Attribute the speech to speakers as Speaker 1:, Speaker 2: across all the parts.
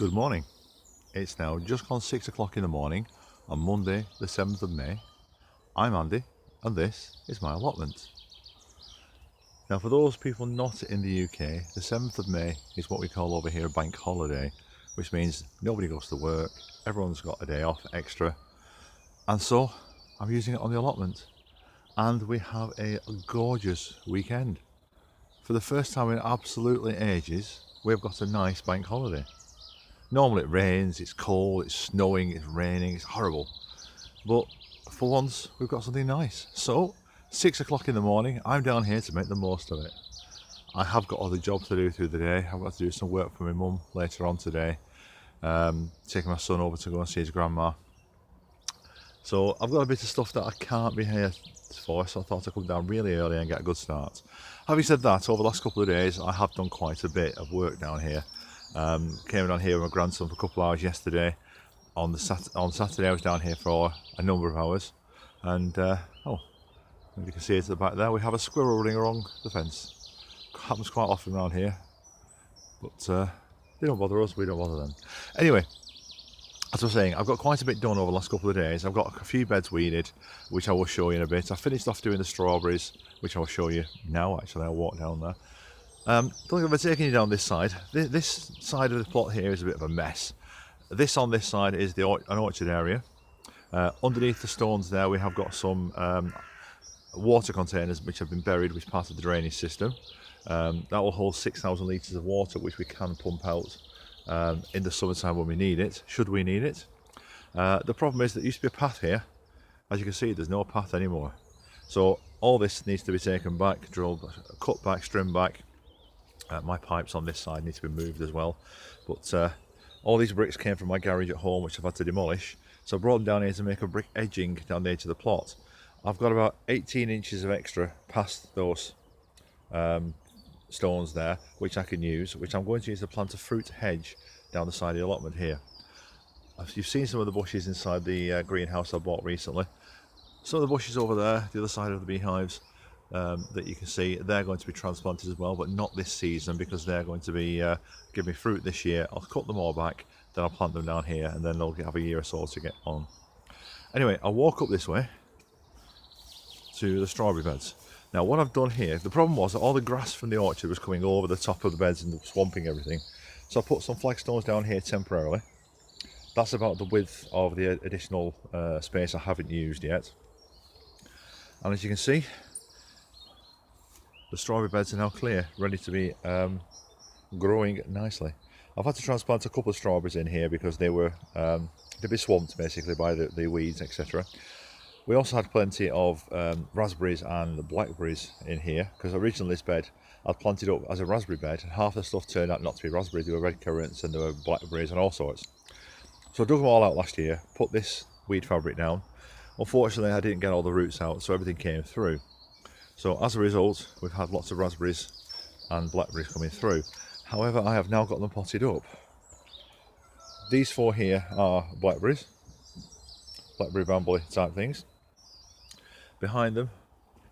Speaker 1: Good morning. It's now just gone 6 o'clock in the morning on Monday the 7th of May. I'm Andy and this is my allotment. Now for those people not in the UK, the 7th of May is what we call over here a bank holiday, which means nobody goes to work, everyone's got a day off extra, and so I'm using it on the allotment. And we have a gorgeous weekend. For the first time in absolutely ages, we've got a nice bank holiday. Normally it rains, it's cold, it's snowing, it's raining, it's horrible. But for once, we've got something nice. So, 6 o'clock in the morning, I'm down here to make the most of it. I have got other jobs to do through the day. I've got to do some work for my mum later on today. Taking my son over to go and see his grandma. So I've got a bit of stuff that I can't be here for, so I thought I'd come down really early and get a good start. Having said that, over the last couple of days, I have done quite a bit of work down here. Came down here with my grandson for a couple of hours yesterday. On Saturday I was down here for a number of hours, and you can see it at the back there, we have a squirrel running along the fence. Happens quite often around here, but they don't bother us, we don't bother them. Anyway, as I was saying, I've got quite a bit done over the last couple of days. I've got a few beds weeded, which I will show you in a bit. I finished off doing the strawberries, which I will show you now. Actually, I'll walk down there. Don't think I've taken you down this side. This side of the plot here is a bit of a mess. This on this side is an orchard area. Underneath the stones there we have got some water containers which have been buried, which is part of the drainage system. That will hold 6,000 litres of water, which we can pump out in the summertime when we need it, should we need it. The problem is that there used to be a path here. As you can see, there's no path anymore. So all this needs to be taken back, drilled, cut back, trimmed back. My pipes on this side need to be moved as well, but all these bricks came from my garage at home, which I've had to demolish, so I brought them down here to make a brick edging down the edge of the plot. I've got about 18 inches of extra past those stones there, which I can use, which I'm going to use to plant a fruit hedge down the side of the allotment here. You've seen some of the bushes inside the greenhouse I bought recently. Some of the bushes over there, the other side of the beehives, that you can see, they're going to be transplanted as well, but not this season because they're going to be give me fruit this year. I'll cut them all back, then I'll plant them down here, and then they'll have a year or so to get on. Anyway, I'll walk up this way to the strawberry beds. Now what I've done here, the problem was that all the grass from the orchard was coming over the top of the beds and swamping everything, so I put some flagstones down here temporarily. That's about the width of the additional space I haven't used yet, and as you can see, the strawberry beds are now clear, ready to be growing nicely. I've had to transplant a couple of strawberries in here because they were they'd be swamped basically by the weeds, etc. We also had plenty of raspberries and blackberries in here, because originally this bed I'd planted up as a raspberry bed, and half the stuff turned out not to be raspberries. There were red currants and there were blackberries and all sorts. So I dug them all out last year, put this weed fabric down. Unfortunately I didn't get all the roots out, so everything came through. So as a result, we've had lots of raspberries and blackberries coming through. However, I have now got them potted up. These four here are blackberries, blackberry bramble type things. Behind them,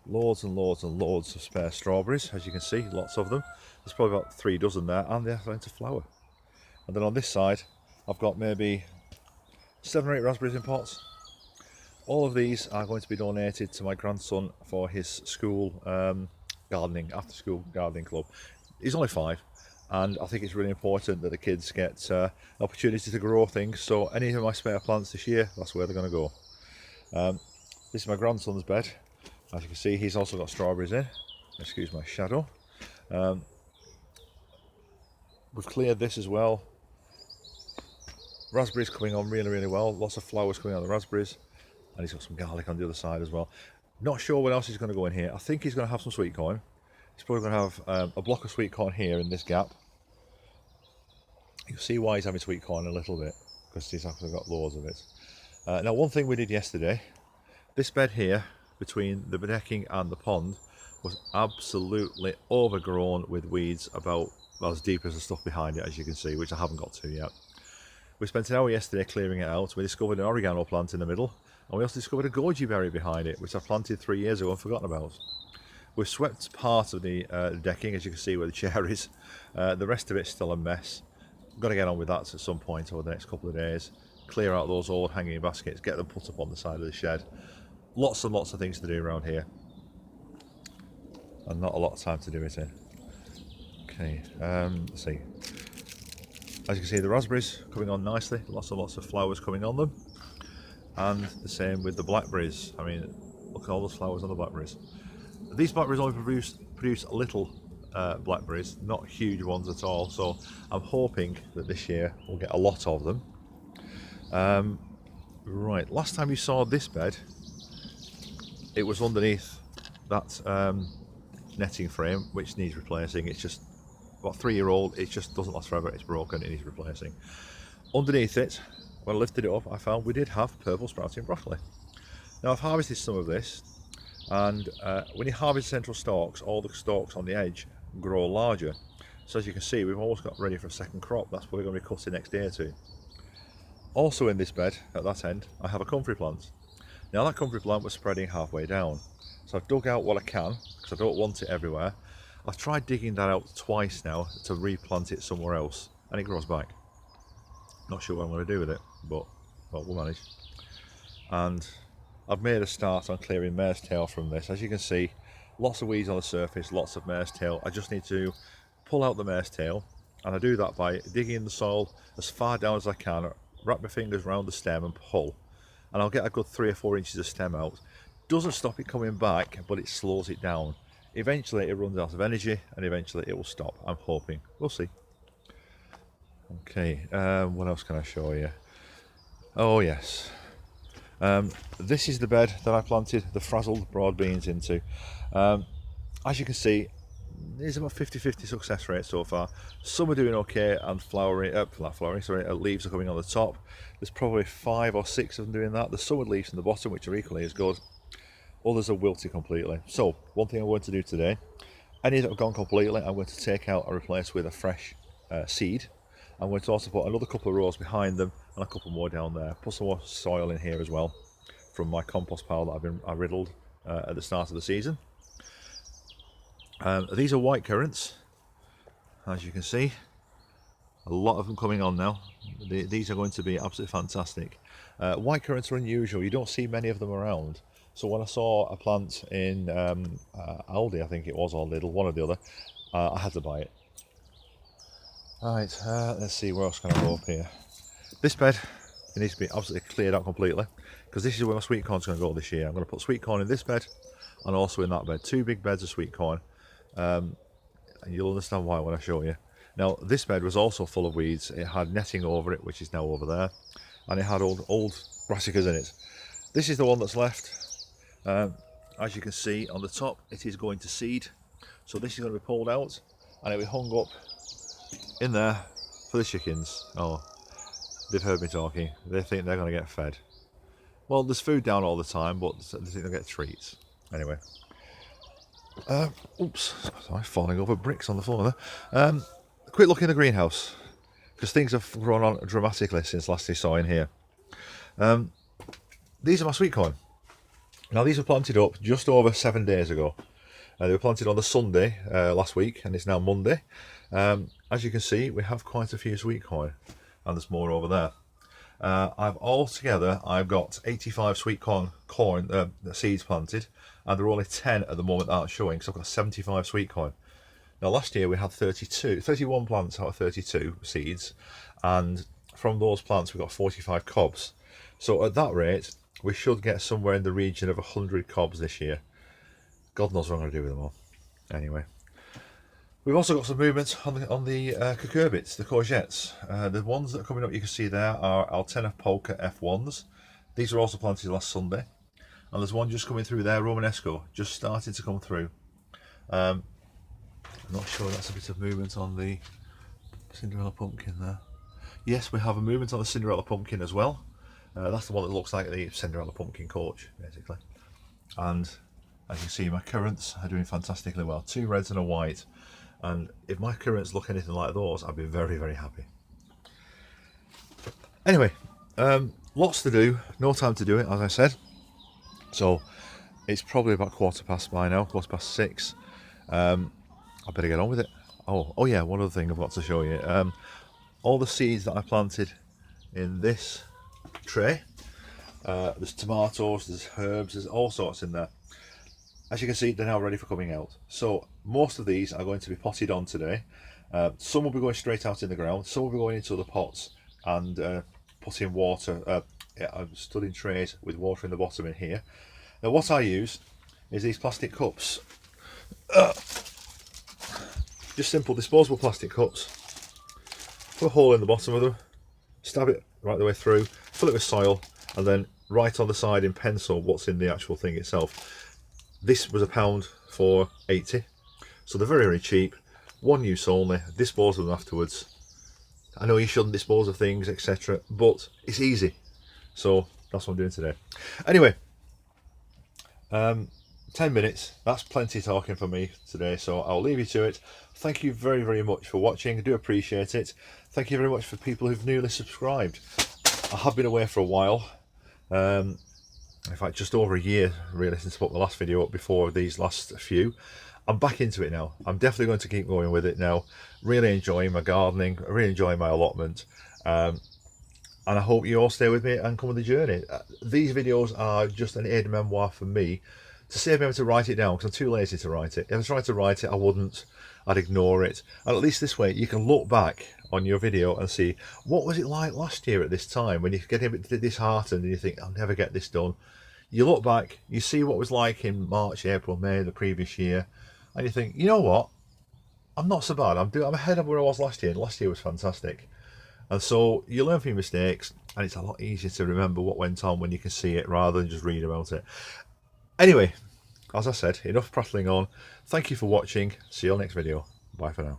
Speaker 1: loads and loads and loads of spare strawberries, as you can see, lots of them. There's probably about 3 dozen there, and they're starting to flower. And then on this side, I've got maybe 7 or 8 raspberries in pots. All of these are going to be donated to my grandson for his school gardening, after school gardening club. He's only 5, and I think it's really important that the kids get an opportunity to grow things, so any of my spare plants this year, that's where they're going to go. This is my grandson's bed. As you can see, he's also got strawberries in. Excuse my shadow. We've cleared this as well. Raspberries coming on really, really well. Lots of flowers coming on the raspberries. And he's got some garlic on the other side as well. Not sure what else he's going to go in here. I think he's going to have some sweet corn. He's probably going to have a block of sweet corn here in this gap. You'll see why he's having sweet corn in a little bit, because he's actually got loads of it. Now one thing we did yesterday, this bed here between the decking and the pond was absolutely overgrown with weeds about as deep as the stuff behind it, as you can see, which I haven't got to yet. We spent an hour yesterday clearing it out. We discovered an oregano plant in the middle, and we also discovered a goji berry behind it, which I planted 3 years ago and forgotten about. We've swept part of the decking, as you can see where the chair is. The rest of it's still a mess. got to get on with that at some point over the next couple of days. Clear out those old hanging baskets, get them put up on the side of the shed. Lots and lots of things to do around here, and not a lot of time to do it in. Okay, let's see. As you can see, the raspberries coming on nicely, lots and lots of flowers coming on them, and the same with the blackberries. I mean, look at all those flowers on the blackberries. These blackberries only produce little blackberries, not huge ones at all, so I'm hoping that this year we'll get a lot of them. Right, last time you saw this bed, it was underneath that netting frame, which needs replacing. It's just about 3-year-old, it just doesn't last forever, it's broken, it needs replacing. Underneath it, when I lifted it up, I found we did have purple sprouting broccoli. Now I've harvested some of this, and when you harvest central stalks, all the stalks on the edge grow larger. So as you can see, we've almost got ready for a second crop. That's what we're going to be cutting next day or two. Also in this bed, at that end, I have a comfrey plant. Now that comfrey plant was spreading halfway down. So I've dug out what I can, because I don't want it everywhere. I've tried digging that out twice now to replant it somewhere else, and it grows back. Not sure what I'm going to do with it, but well, we'll manage. And I've made a start on clearing mare's tail from this. As you can see, lots of weeds on the surface, lots of mare's tail. I just need to pull out the mare's tail, and I do that by digging in the soil as far down as I can, wrap my fingers around the stem and pull, and I'll get a good 3 or 4 inches of stem out. Doesn't stop it coming back, but it slows it down. Eventually it runs out of energy, and eventually it will stop. I'm hoping. We'll see. Okay, what else can I show you? Oh yes, this is the bed that I planted the frazzled broad beans into. As you can see, there's about 50-50 success rate so far. Some are doing okay and leaves are coming on the top. There's probably 5 or 6 of them doing that. There's some with leaves in the bottom, which are equally as good. Others are wilted completely. So one thing I'm going to do today, any that have gone completely, I'm going to take out and replace with a fresh seed. I'm going to also put another couple of rows behind them and a couple more down there. Put some more soil in here as well from my compost pile that I riddled at the start of the season. These are white currants, as you can see. A lot of them coming on now. These are going to be absolutely fantastic. White currants are unusual. You don't see many of them around. So when I saw a plant in Aldi, I think it was, or Lidl, one or the other, I had to buy it. Right, let's see, where else can I go up here? This bed, it needs to be absolutely cleared out completely, because this is where my sweet corn's going to go this year. I'm going to put sweet corn in this bed and also in that bed. 2 big beds of sweet corn, and you'll understand why when I show you. Now this bed was also full of weeds. It had netting over it, which is now over there, and it had old brassicas in it. This is the one that's left. As you can see on the top, it is going to seed, so this is going to be pulled out and it'll be hung up in there for the chickens. Oh, they've heard me talking. They think they're going to get fed. Well, there's food down all the time, but they think they'll get treats. Anyway, oops, sorry, falling over bricks on the floor there. Quick look in the greenhouse, because things have grown on dramatically since last I saw in here. These are my sweet corn. Now these were planted up just over 7 days ago. They were planted on the Sunday last week, and it's now Monday. As you can see, we have quite a few sweet corn, and there's more over there. I've got 85 sweet corn seeds planted, and there are only 10 at the moment that aren't showing, so I've got 75 sweet corn. Now last year we had 31 plants out of 32 seeds, and from those plants we got 45 cobs. So at that rate, we should get somewhere in the region of 100 cobs this year. God knows what I'm going to do with them all. Anyway, we've also got some movement on the cucurbits, the courgettes. The ones that are coming up, you can see there, are Altena Polka F1s. These were also planted last Sunday. And there's one just coming through there, Romanesco, just starting to come through. I'm not sure that's a bit of movement on the Cinderella pumpkin there. Yes, we have a movement on the Cinderella pumpkin as well. That's the one that looks like the Cinderella pumpkin coach, basically. And as you can see, my currants are doing fantastically well. 2 reds and a white. And if my currants look anything like those, I'd be very, very happy. Anyway, lots to do, no time to do it, as I said. So it's probably about 6:15 by now, 6:15. I better get on with it. Oh yeah, one other thing I've got to show you. all the seeds that I planted in this tray. There's tomatoes, there's herbs, there's all sorts in there. As you can see, they're now ready for coming out. So most of these are going to be potted on today. Some will be going straight out in the ground, some will be going into the pots and put in water. I've stood in trays with water in the bottom in here. Now what I use is these plastic cups. Just simple disposable plastic cups. Put a hole in the bottom of them, stab it right the way through, fill it with soil, and then write on the side in pencil what's in the actual thing itself. This was £1 for 80, so they're very, very cheap. One use only, dispose of them afterwards. I know you shouldn't dispose of things, etc., but it's easy. So that's what I'm doing today. Anyway, 10 minutes, that's plenty talking for me today, so I'll leave you to it. Thank you very, very much for watching. I do appreciate it. Thank you very much for people who've newly subscribed. I have been away for a while. In fact, just over a year, really, since I put the last video up before these last few. I'm back into it now. I'm definitely going to keep going with it now. Really enjoying my gardening, really enjoying my allotment. And I hope you all stay with me and come on the journey. These videos are just an aide memoir for me to save me having to write it down, because I'm too lazy to write it. If I tried to write it, I wouldn't. I'd ignore it. And at least this way, you can look back on your video and see, what was it like last year at this time when you're getting a bit disheartened and you think, I'll never get this done. You look back, you see what it was like in March, April, May the previous year, and you think, you know what, I'm not so bad. I'm ahead of where I was last year. Last year was fantastic. And so you learn from your mistakes, and it's a lot easier to remember what went on when you can see it rather than just read about it. Anyway, as I said, enough prattling on. Thank you for watching. See you on the next video. Bye for now.